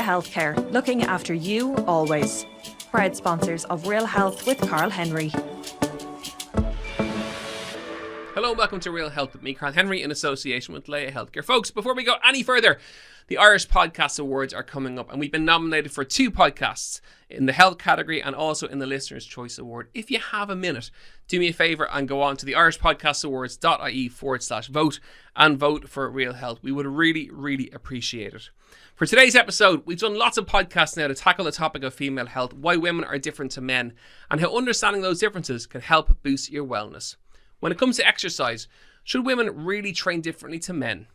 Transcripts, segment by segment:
Healthcare, looking after you always. Proud sponsors of Real Health with Carl Henry. Hello and welcome to Real Health with me, Carl Henry, in association with Leia Healthcare. Folks, before we go any further, the Irish Podcast Awards are coming up and we've been nominated for 2 podcasts in the health category and also in the Listener's Choice Award. If you have a minute, do me a favour and go on to the irishpodcastawards.ie/vote and vote for Real Health. We would really appreciate it. For today's episode, we've done lots of podcasts now to tackle the topic of female health, why women are different to men, and how understanding those differences can help boost your wellness. When it comes to exercise, should women really train differently to men?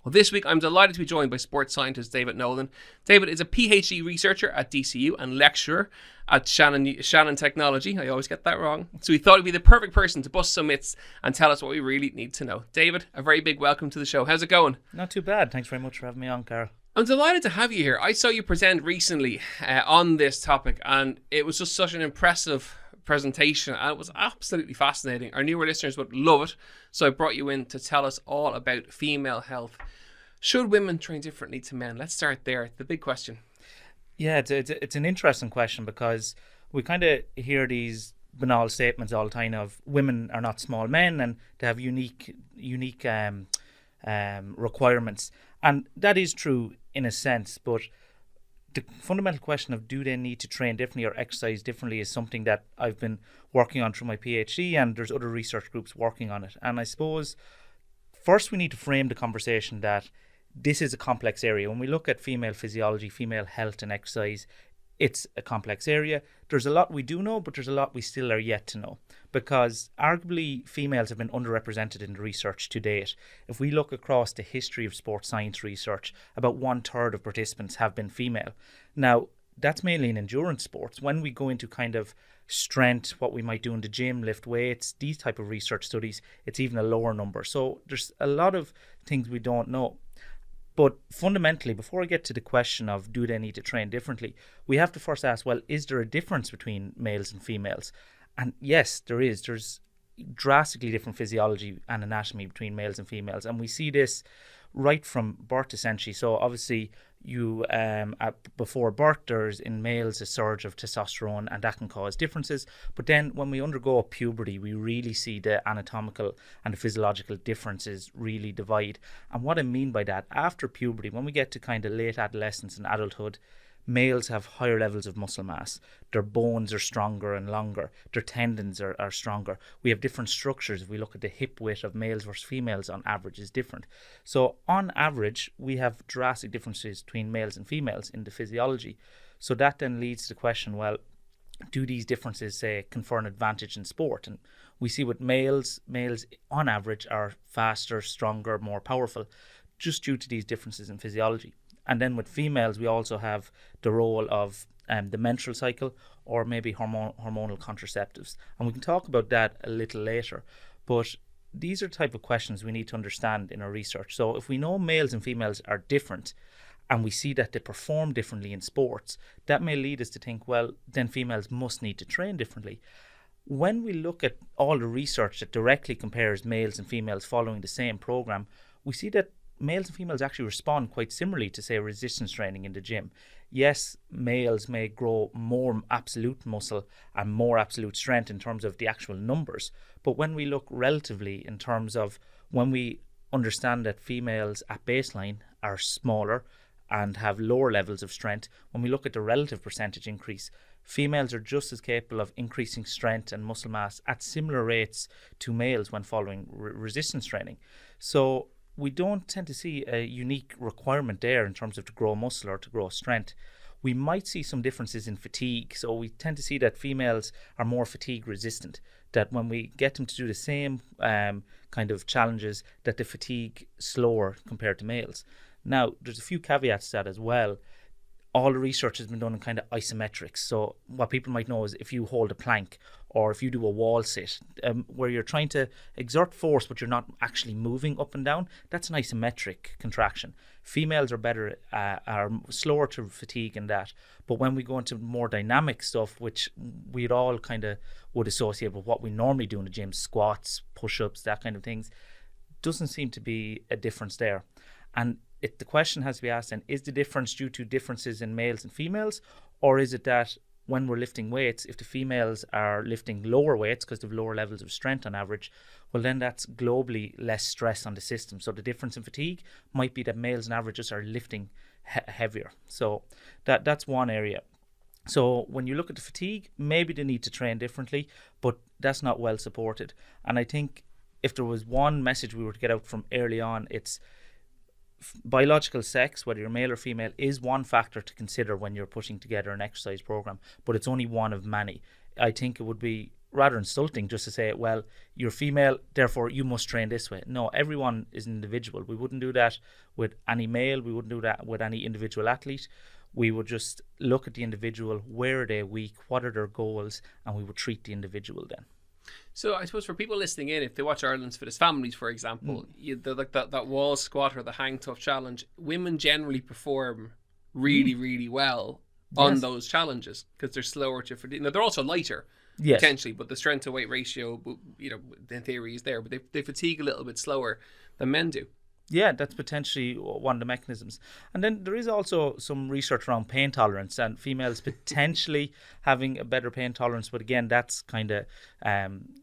Well, this week I'm delighted to be joined by sports scientist David Nolan. David is a PhD researcher at DCU and lecturer at Shannon Technology. I always get that wrong. So we thought he'd be the perfect person to bust some myths and tell us what we really need to know. David, a very big welcome to the show. How's it going? Not too bad. Thanks very much for having me on, Carl. I'm delighted to have you here. I saw you present recently on this topic and it was just such an impressive presentation and it was absolutely fascinating. Our newer listeners would love it, so I brought you in to tell us all about female health. Should women train differently to men? Let's start there, the big question. Yeah, it's an interesting question because we kind of hear these banal statements all the time of women are not small men and they have unique requirements, and that is true in a sense, but the fundamental question of do they need to train differently or exercise differently is something that I've been working on through my PhD, and there's other research groups working on it. And I suppose first we need to frame the conversation that this is a complex area. When we look at female physiology, female health and exercise, it's a complex area. There's a lot we do know, but there's a lot we still are yet to know, because arguably females have been underrepresented in the research to date. If we look across the history of sports science research, about 1/3 of participants have been female. Now, that's mainly in endurance sports. When we go into kind of strength, what we might do in the gym, lift weights, these type of research studies, it's even a lower number. So there's a lot of things we don't know. But fundamentally, before I get to the question of do they need to train differently, we have to first ask, well, is there a difference between males and females? And yes, there is. There's drastically different physiology and anatomy between males and females. And we see this right from birth, essentially. So obviously, before birth, there's in males a surge of testosterone, and that can cause differences. But then when we undergo puberty, we really see the anatomical and the physiological differences really divide. And what I mean by that, after puberty, when we get to kind of late adolescence and adulthood, males have higher levels of muscle mass. Their bones are stronger and longer. Their tendons are stronger. We have different structures. If we look at the hip width of males versus females, on average is different. So on average, we have drastic differences between males and females in the physiology. So that then leads to the question, well, do these differences, say, confer an advantage in sport? And we see with males on average are faster, stronger, more powerful, just due to these differences in physiology. And then with females, we also have the role of the menstrual cycle or maybe hormonal contraceptives. And we can talk about that a little later. But these are the type of questions we need to understand in our research. So if we know males and females are different and we see that they perform differently in sports, that may lead us to think, well, then females must need to train differently. When we look at all the research that directly compares males and females following the same program, we see that males and females actually respond quite similarly to, say, resistance training in the gym. Yes, males may grow more absolute muscle and more absolute strength in terms of the actual numbers. But when we look relatively in terms of when we understand that females at baseline are smaller and have lower levels of strength, when we look at the relative percentage increase, females are just as capable of increasing strength and muscle mass at similar rates to males when following resistance training. So we don't tend to see a unique requirement there in terms of to grow muscle or to grow strength. We might see some differences in fatigue. So we tend to see that females are more fatigue resistant, that when we get them to do the same kind of challenges, that the fatigue slower compared to males. Now, there's a few caveats to that as well. All the research has been done in kind of isometrics. So what people might know is if you hold a plank or if you do a wall sit, where you're trying to exert force but you're not actually moving up and down, that's an isometric contraction. Females are slower to fatigue in that. But when we go into more dynamic stuff, which we'd all kind of would associate with what we normally do in the gym, squats, push-ups, that kind of things, doesn't seem to be a difference there. And the question has to be asked then, is the difference due to differences in males and females, or is it that when we're lifting weights, if the females are lifting lower weights because they have lower levels of strength on average, well then that's globally less stress on the system. So the difference in fatigue might be that males on average just are lifting heavier. So that's one area. So when you look at the fatigue, maybe they need to train differently, but that's not well supported. And I think if there was one message we were to get out from early on, it's biological sex, whether you're male or female, is one factor to consider when you're putting together an exercise program, but it's only one of many. I think it would be rather insulting just to say, well, you're female, therefore you must train this way. No, everyone is an individual. We wouldn't do that with any male. We wouldn't do that with any individual athlete. We would just look at the individual, where are they weak, what are their goals, and we would treat the individual then. So I suppose for people listening in, if they watch Ireland's Fittest Families, for example, like that wall squat or the hang tough challenge, women generally perform really, really well on those challenges because they're slower to fatigue. Now, they're also lighter, potentially, but the strength to weight ratio, in theory is there, but they fatigue a little bit slower than men do. Yeah, that's potentially one of the mechanisms. And then there is also some research around pain tolerance and females potentially having a better pain tolerance. But again, that's kind of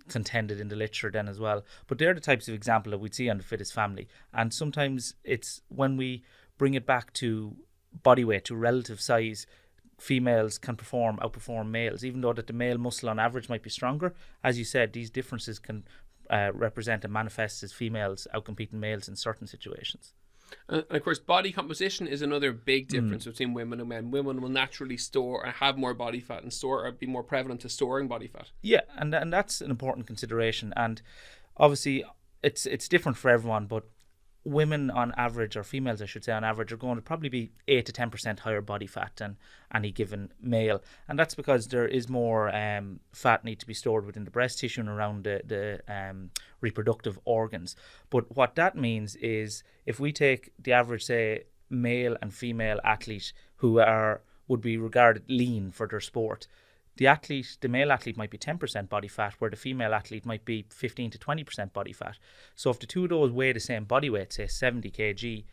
contended in the literature then as well. But they're the types of example that we'd see on the Fittest Family. And sometimes it's when we bring it back to body weight, to relative size, females can outperform males, even though that the male muscle on average might be stronger. As you said, these differences can represent and manifest as females outcompeting males in certain situations. And of course, body composition is another big difference between women and men. Women will naturally store and have more body fat and be more prevalent to storing body fat. Yeah, and that's an important consideration. And obviously, it's different for everyone, but women on average, or females I should say on average, are going to probably be 8 to 10% higher body fat than any given male. And that's because there is more fat need to be stored within the breast tissue and around the reproductive organs. But what that means is if we take the average, say, male and female athlete who would be regarded lean for their sport, the male athlete might be 10% body fat, where the female athlete might be 15 to 20% body fat. So if the two of those weigh the same body weight, say 70 kg,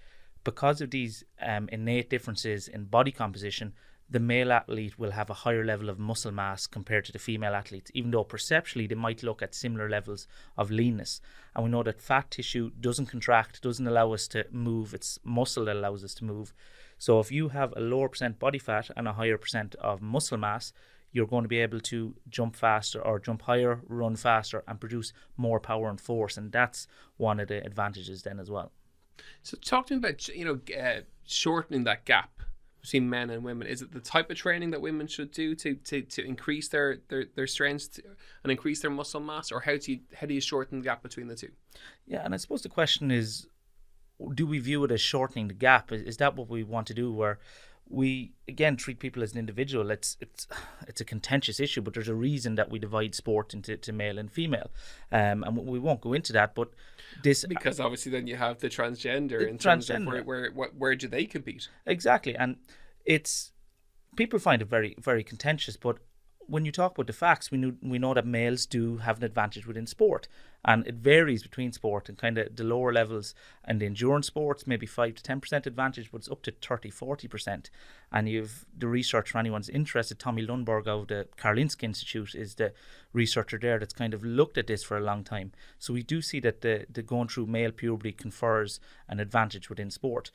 because of these innate differences in body composition, the male athlete will have a higher level of muscle mass compared to the female athletes, even though perceptually they might look at similar levels of leanness. And we know that fat tissue doesn't contract, doesn't allow us to move. It's muscle that allows us to move. So if you have a lower percent body fat and a higher percent of muscle mass, you're going to be able to jump faster or jump higher, run faster, and produce more power and force. And that's one of the advantages then as well. So talk to me about, shortening that gap between men and women. Is it the type of training that women should do to increase their strengths and increase their muscle mass? Or how do you shorten the gap between the two? Yeah, and I suppose the question is, do we view it as shortening the gap? Is that what we want to do, where we again treat people as an individual? It's a contentious issue, but there's a reason that we divide sport into male and female, and we won't go into that. But this, because obviously then you have the transgender in terms of where do they compete? Exactly, and it's people find it very, very contentious. But when you talk about the facts, we know that males do have an advantage within sport, and it varies between sport, and kind of the lower levels and the endurance sports, maybe 5 to 10% advantage, but it's up to 30-40%. And you've the research, for anyone's interested, Tommy Lundberg of the Karolinska Institute is the researcher there that's kind of looked at this for a long time. So we do see that the going through male puberty confers an advantage within sport,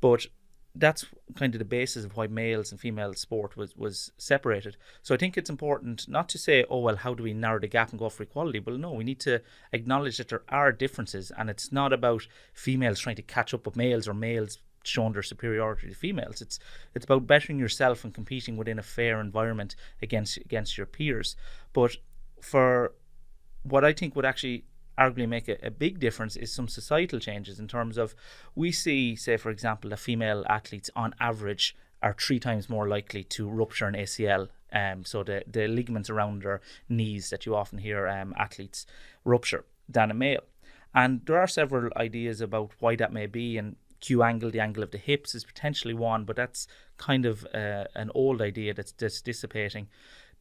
but that's kind of the basis of why males and female sport was separated. So I think it's important not to say, oh, well, how do we narrow the gap and go for equality? Well, no, we need to acknowledge that there are differences, and it's not about females trying to catch up with males or males showing their superiority to females. It's about bettering yourself and competing within a fair environment against your peers. But for what I think would actually arguably make a big difference is some societal changes, in terms of, we see, say for example, that female athletes on average are 3 times more likely to rupture an ACL, so the ligaments around their knees that you often hear athletes rupture, than a male. And there are several ideas about why that may be, and Q angle, the angle of the hips, is potentially one, but that's kind of an old idea that's dissipating.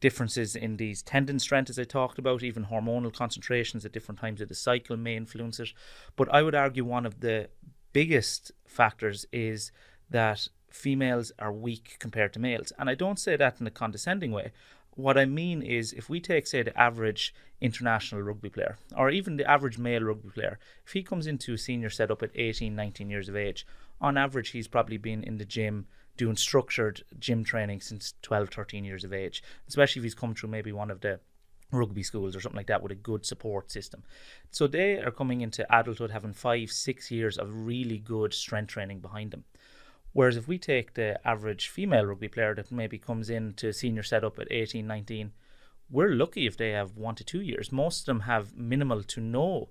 Differences in these tendon strength, as I talked about, even hormonal concentrations at different times of the cycle may influence it. But I would argue one of the biggest factors is that females are weak compared to males. And I don't say that in a condescending way. What I mean is, if we take, say, the average international rugby player, or even the average male rugby player, if he comes into a senior setup at 18, 19 years of age, on average, he's probably been in the gym doing structured gym training since 12, 13 years of age, especially if he's come through maybe one of the rugby schools or something like that with a good support system. So they are coming into adulthood having 5, 6 years of really good strength training behind them. Whereas if we take the average female rugby player that maybe comes into senior setup at 18, 19, we're lucky if they have 1 to 2 years. Most of them have minimal to no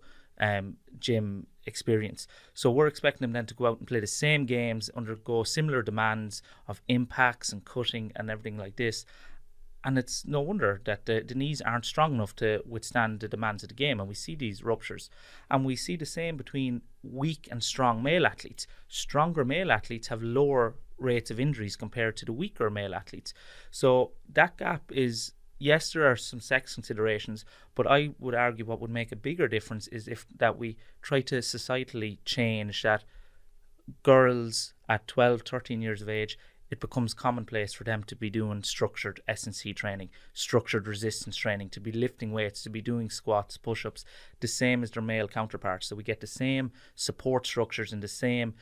gym experience. So we're expecting them then to go out and play the same games, undergo similar demands of impacts and cutting and everything like this. And it's no wonder that the knees aren't strong enough to withstand the demands of the game. And we see these ruptures. And we see the same between weak and strong male athletes. Stronger male athletes have lower rates of injuries compared to the weaker male athletes. So that gap is, yes, there are some sex considerations, but I would argue what would make a bigger difference is if that we try to societally change that girls at 12, 13 years of age, it becomes commonplace for them to be doing structured S&C training, structured resistance training, to be lifting weights, to be doing squats, push-ups, the same as their male counterparts. So we get the same support structures and the same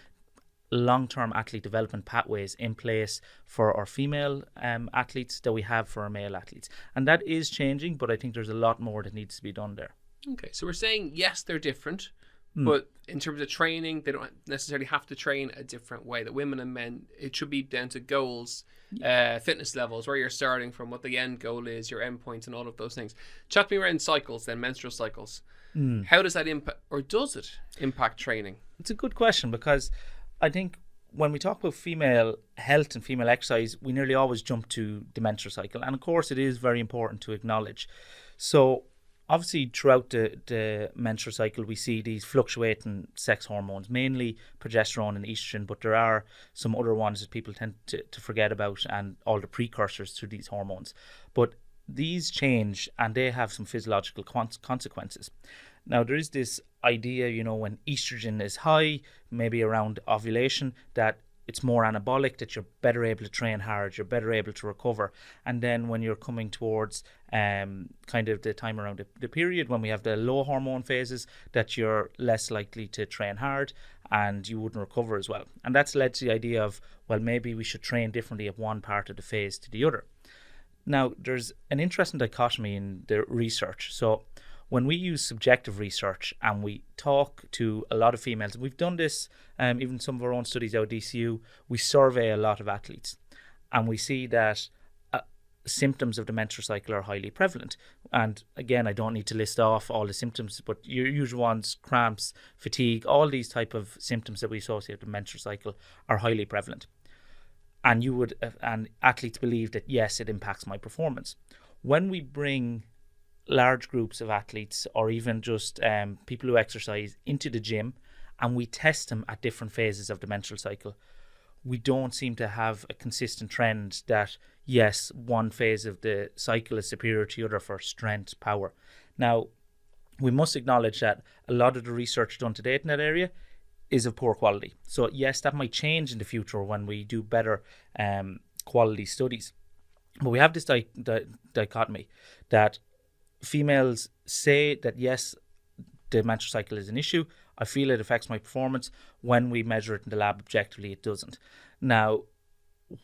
long-term athlete development pathways in place for our female athletes that we have for our male athletes. And that is changing, but I think there's a lot more that needs to be done there. Okay, so we're saying, yes, they're different, but in terms of training, they don't necessarily have to train a different way. That women and men, it should be down to goals, fitness levels, where you're starting from, what the end goal is, your end points, and all of those things. Chat to me around cycles, then menstrual cycles. How does that impact, or does it impact training? It's a good question, because I think when we talk about female health and female exercise, we nearly always jump to the menstrual cycle. And of course, it is very important to acknowledge. So obviously, throughout the menstrual cycle, we see these fluctuating sex hormones, mainly progesterone and estrogen, but there are some other ones that people tend to forget about, and all the precursors to these hormones. But these change, and they have some physiological consequences. Now, there is this idea, when estrogen is high, maybe around ovulation, that it's more anabolic, that you're better able to train hard, you're better able to recover. And then when you're coming towards kind of the time around the period when we have the low hormone phases, that you're less likely to train hard and you wouldn't recover as well. And that's led to the idea of, well, maybe we should train differently at one part of the phase to the other. Now, there's an interesting dichotomy in the research. So when we use subjective research and we talk to a lot of females, we've done this, even some of our own studies out at DCU, we survey a lot of athletes, and we see that symptoms of the menstrual cycle are highly prevalent. And again, I don't need to list off all the symptoms, but your usual ones, cramps, fatigue, all these type of symptoms that we associate with the menstrual cycle are highly prevalent. And and athletes believe that, yes, it impacts my performance. When we bring large groups of athletes, or even just people who exercise, into the gym, and we test them at different phases of the menstrual cycle, we don't seem to have a consistent trend that, yes, one phase of the cycle is superior to the other for strength, power. Now, we must acknowledge that a lot of the research done to date in that area is of poor quality. So yes, that might change in the future when we do better quality studies. But we have this dichotomy that females say that, yes, the menstrual cycle is an issue. I feel it affects my performance. When we measure it in the lab objectively, it doesn't. Now,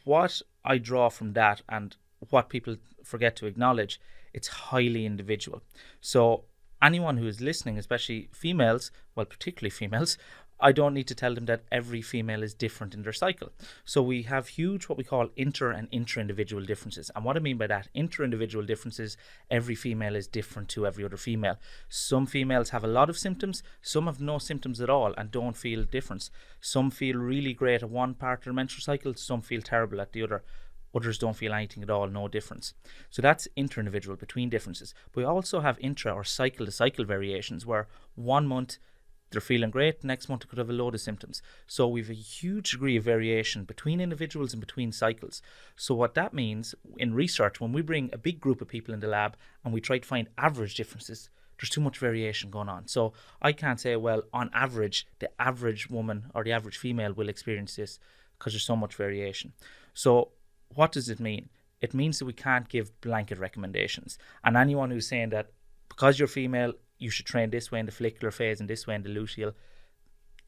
what I draw from that, and what people forget to acknowledge, it's highly individual. So anyone who is listening, especially females, well, particularly females, I don't need to tell them that every female is different in their cycle. So we have huge what we call inter and intra-individual differences. And what I mean by that, inter-individual differences, every female is different to every other female. Some females have a lot of symptoms, some have no symptoms at all and don't feel difference. Some feel really great at one part of their menstrual cycle, some feel terrible at the other. Others don't feel anything at all, no difference. So that's inter-individual, between differences. But we also have intra or cycle-to-cycle variations, where 1 month they're feeling great, next month they could have a load of symptoms. So we've a huge degree of variation between individuals and between cycles. So what that means in research, when we bring a big group of people in the lab and we try to find average differences, there's too much variation going on. So I can't say, well, on average, the average woman or the average female will experience this, because there's so much variation. So what does it mean? It means that we can't give blanket recommendations. And anyone who's saying that because you're female, you should train this way in the follicular phase and this way in the luteal,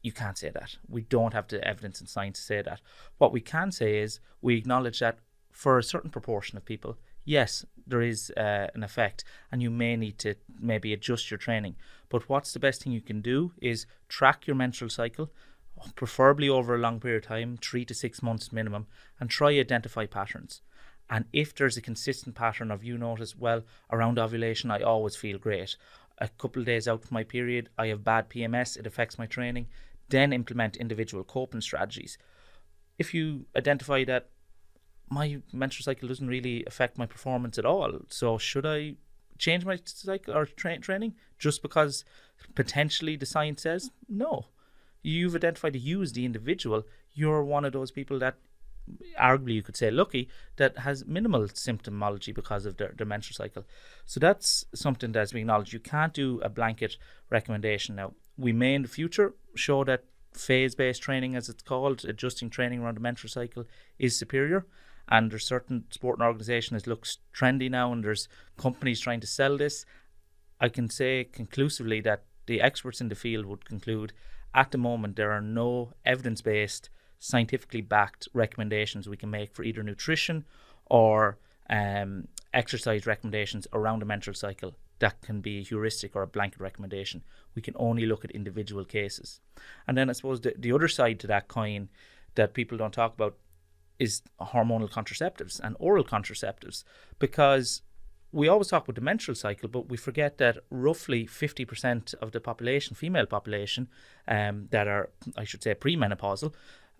you can't say that. We don't have the evidence and science to say that. What we can say is we acknowledge that for a certain proportion of people, yes, there is an effect, and you may need to maybe adjust your training. But what's the best thing you can do is track your menstrual cycle, preferably over a long period of time, 3 to 6 months minimum, and try identify patterns. And if there's a consistent pattern of, you notice, well, around ovulation, I always feel great. A couple of days out from my period, I have bad PMS, it affects my training, then implement individual coping strategies. If you identify that my menstrual cycle doesn't really affect my performance at all, so should I change my cycle or training just because potentially the science says no? You've identified that you as the individual, you're one of those people that arguably you could say lucky, that has minimal symptomology because of their menstrual cycle. So that's something that's being acknowledged. You can't do a blanket recommendation. Now, we may in the future show that phase-based training, as it's called, adjusting training around the menstrual cycle, is superior. And there's certain sporting organisations, it looks trendy now, and there's companies trying to sell this. I can say conclusively that the experts in the field would conclude at the moment there are no evidence-based, scientifically backed recommendations we can make for either nutrition or exercise recommendations around the menstrual cycle that can be a heuristic or a blanket recommendation. We can only look at individual cases. And then I suppose the other side to that coin that people don't talk about is hormonal contraceptives and oral contraceptives, because we always talk about the menstrual cycle, but we forget that roughly 50% of the population, female population, that are, I should say, premenopausal,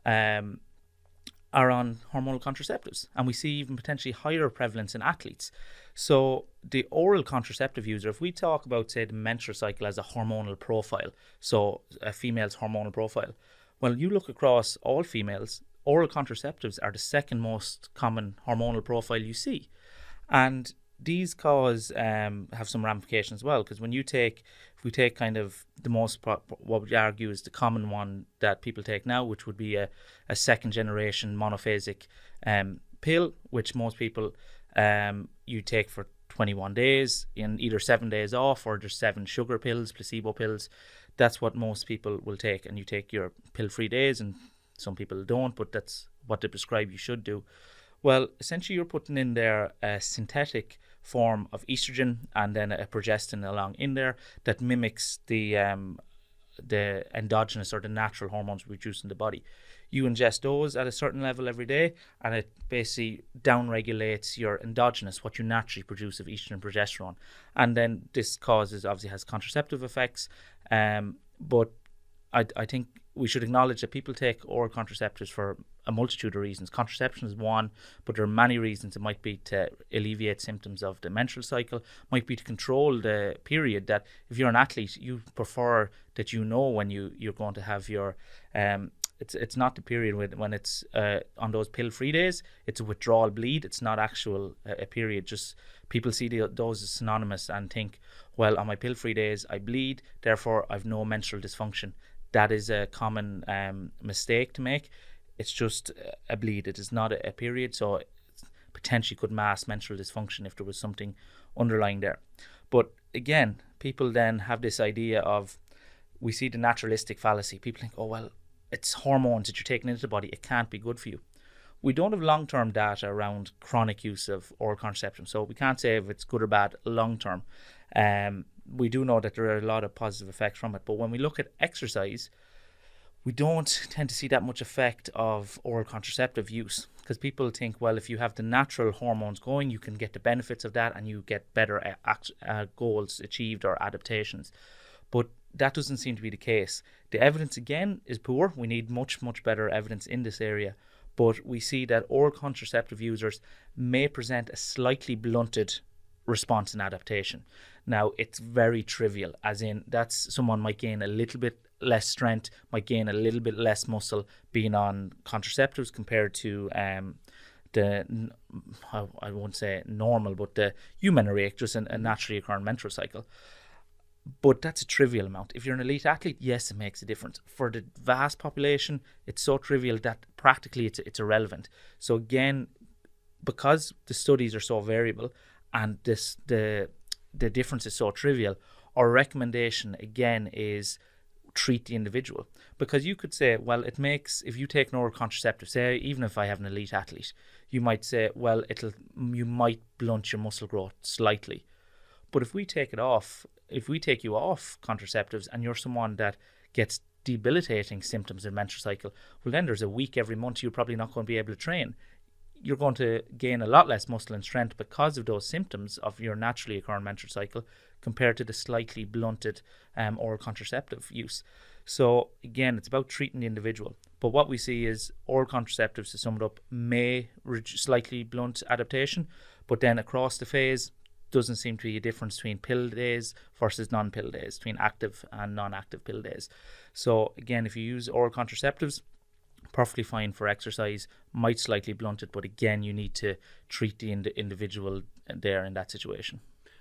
are on hormonal contraceptives. And we see even potentially higher prevalence in athletes. So the oral contraceptive user, if we talk about, say, the menstrual cycle as a hormonal profile, so a female's hormonal profile, well, you look across all females, oral contraceptives are the second most common hormonal profile you see. And these have some ramifications as well, because when if we take kind of the most, what we argue is the common one that people take now, which would be a second generation monophasic pill, which most people you take for 21 days in either 7 days off or just 7 sugar pills, placebo pills. That's what most people will take, and you take your pill-free days, and some people don't, but that's what they prescribe you should do. Well, essentially you're putting in there a synthetic form of estrogen and then a progestin along in there that mimics the endogenous or the natural hormones we produce in the body. You ingest those at a certain level every day, and it basically downregulates your endogenous, what you naturally produce of estrogen and progesterone. And then this obviously has contraceptive effects, but I think we should acknowledge that people take oral contraceptives for a multitude of reasons. Contraception is one, but there are many reasons. It might be to alleviate symptoms of the menstrual cycle, might be to control the period, that if you're an athlete, you prefer that you know when you're going to have your... It's not the period when it's on those pill-free days. It's a withdrawal bleed. It's not actual a period. Just people see those as synonymous and think, well, on my pill-free days, I bleed, therefore I've no menstrual dysfunction. That is a common mistake to make. It's just a bleed. It is not a period, so it potentially could mask menstrual dysfunction if there was something underlying there. But again, people then have this idea of, we see the naturalistic fallacy. People think, oh, well, it's hormones that you're taking into the body. It can't be good for you. We don't have long-term data around chronic use of oral contraception, so we can't say if it's good or bad long-term. We do know that there are a lot of positive effects from it, but when we look at exercise, we don't tend to see that much effect of oral contraceptive use, because people think, well, if you have the natural hormones going, you can get the benefits of that and you get better goals achieved or adaptations. But that doesn't seem to be the case. The evidence, again, is poor. We need much, much better evidence in this area. But we see that oral contraceptive users may present a slightly blunted response and adaptation. Now, it's very trivial, as in that's someone might gain a little bit less strength, might gain a little bit less muscle being on contraceptives compared to the, I won't say normal, but the human rate, just a naturally occurring menstrual cycle. But that's a trivial amount. If you're an elite athlete, yes, it makes a difference. For the vast population, it's so trivial that practically it's irrelevant. So again, because the studies are so variable and the difference is so trivial, our recommendation again is treat the individual. Because you could say, well, it makes, if you take an oral contraceptive, say even if I have an elite athlete, you might say, well, you might blunt your muscle growth slightly. But if we take you off contraceptives and you're someone that gets debilitating symptoms in menstrual cycle, well then there's a week every month you're probably not going to be able to train. You're going to gain a lot less muscle and strength because of those symptoms of your naturally occurring menstrual cycle compared to the slightly blunted oral contraceptive use. So again, it's about treating the individual. But what we see is oral contraceptives, to sum it up, may slightly blunt adaptation, but then across the phase, doesn't seem to be a difference between pill days versus non-pill days, between active and non-active pill days. So again, if you use oral contraceptives, perfectly fine for exercise, might slightly blunt it, but again, you need to treat the individual there in that situation.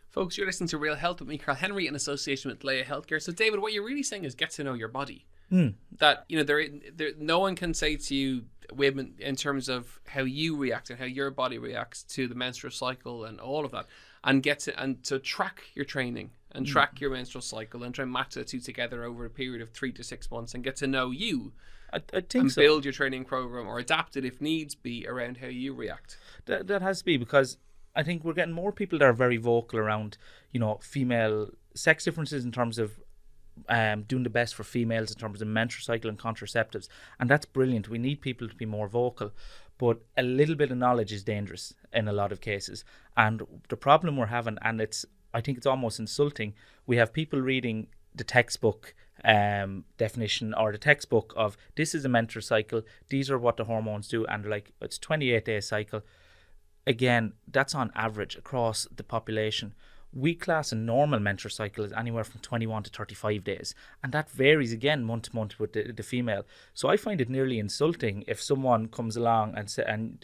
Folks, you're listening to Real Health with me, Carl Henry, in association with Leia Healthcare. So David, what you're really saying is get to know your body. That, you know, there no one can say to you, women, in terms of how you react and how your body reacts to the menstrual cycle and all of that, and to track your training and track your menstrual cycle and try and match the two together over a period of 3 to 6 months and get to know you. I think and so. Build your training program or adapt it if needs be around how you react. That has to be, because I think we're getting more people that are very vocal around, you know, female sex differences in terms of doing the best for females in terms of menstrual cycle and contraceptives, and that's brilliant. We need people to be more vocal, but a little bit of knowledge is dangerous in a lot of cases. And the problem we're having, and I think it's almost insulting, we have people reading the textbook definition or the textbook of this is a menstrual cycle, these are what the hormones do, and like it's 28-day cycle. Again, that's on average across the population. We class a normal menstrual cycle as anywhere from 21 to 35 days, and that varies again month to month with the female. So I find it nearly insulting if someone comes along and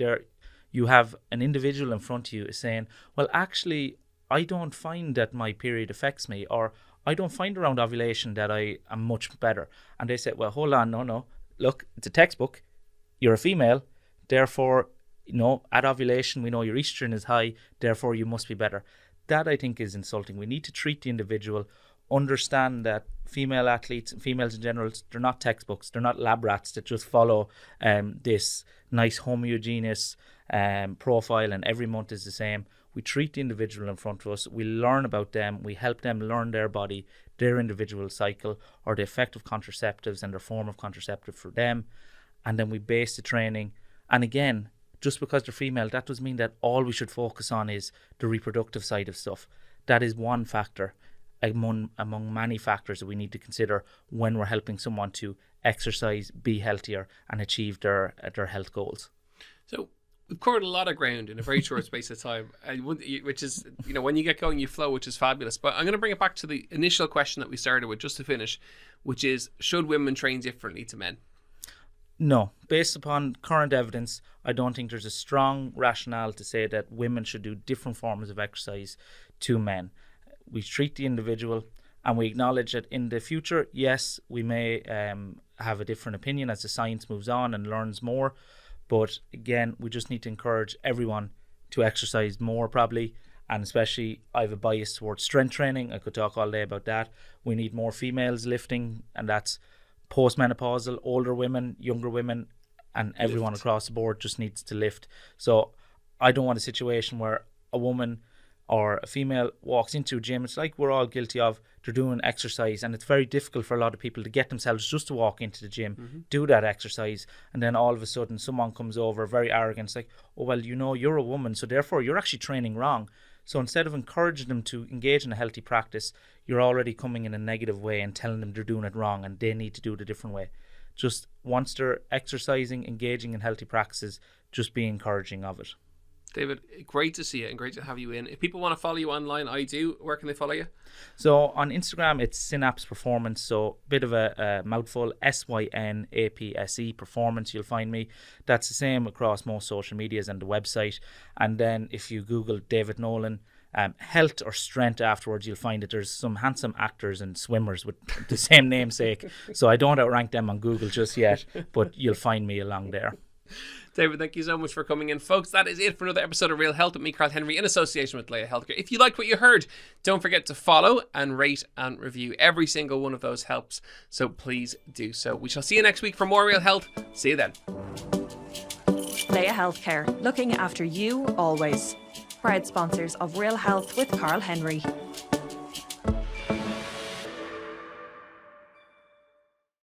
you have an individual in front of you saying, well, actually, I don't find that my period affects me, or I don't find around ovulation that I am much better. And they say, well, hold on, no, look, it's a textbook. You're a female, therefore, you know, at ovulation, we know your estrogen is high, therefore you must be better. That, I think, is insulting. We need to treat the individual, understand that female athletes and females in general, they're not textbooks, they're not lab rats that just follow this nice homogeneous profile and every month is the same. We treat the individual in front of us, we learn about them, we help them learn their body, their individual cycle, or the effect of contraceptives and their form of contraceptive for them, and then we base the training. And again, just because they're female, that doesn't mean that all we should focus on is the reproductive side of stuff. That is one factor among many factors that we need to consider when we're helping someone to exercise, be healthier, and achieve their health goals. So we've covered a lot of ground in a very short space of time, which is, you know, when you get going, you flow, which is fabulous. But I'm going to bring it back to the initial question that we started with, just to finish, which is, should women train differently to men? No. Based upon current evidence, I don't think there's a strong rationale to say that women should do different forms of exercise to men. We treat the individual, and we acknowledge that in the future, yes, we may have a different opinion as the science moves on and learns more. But again, we just need to encourage everyone to exercise more, probably. And especially, I have a bias towards strength training. I could talk all day about that. We need more females lifting, and that's postmenopausal, older women, younger women, and everyone across the board just needs to lift. So I don't want a situation where a woman or a female walks into a gym. It's like we're all guilty of, they're doing exercise, and it's very difficult for a lot of people to get themselves just to walk into the gym, do that exercise, and then all of a sudden someone comes over very arrogant. It's like, oh, well, you know, you're a woman, so therefore you're actually training wrong. So instead of encouraging them to engage in a healthy practice, you're already coming in a negative way and telling them they're doing it wrong and they need to do it a different way. Just once they're exercising, engaging in healthy practices, just be encouraging of it. David, great to see you and great to have you in. If people want to follow you online, I do. Where can they follow you? So on Instagram, it's Synapse Performance. So a bit of a mouthful, SYNAPSE Performance. You'll find me. That's the same across most social medias and the website. And then if you Google David Nolan, health or strength afterwards, you'll find that there's some handsome actors and swimmers with the same namesake. So I don't outrank them on Google just yet, but you'll find me along there. David, thank you so much for coming in. Folks, that is it for another episode of Real Health with me, Carl Henry, in association with Leia Healthcare. If you liked what you heard, don't forget to follow and rate and review. Every single one of those helps, so please do so. We shall see you next week for more Real Health. See you then. Leia Healthcare, looking after you always. Proud sponsors of Real Health with Carl Henry.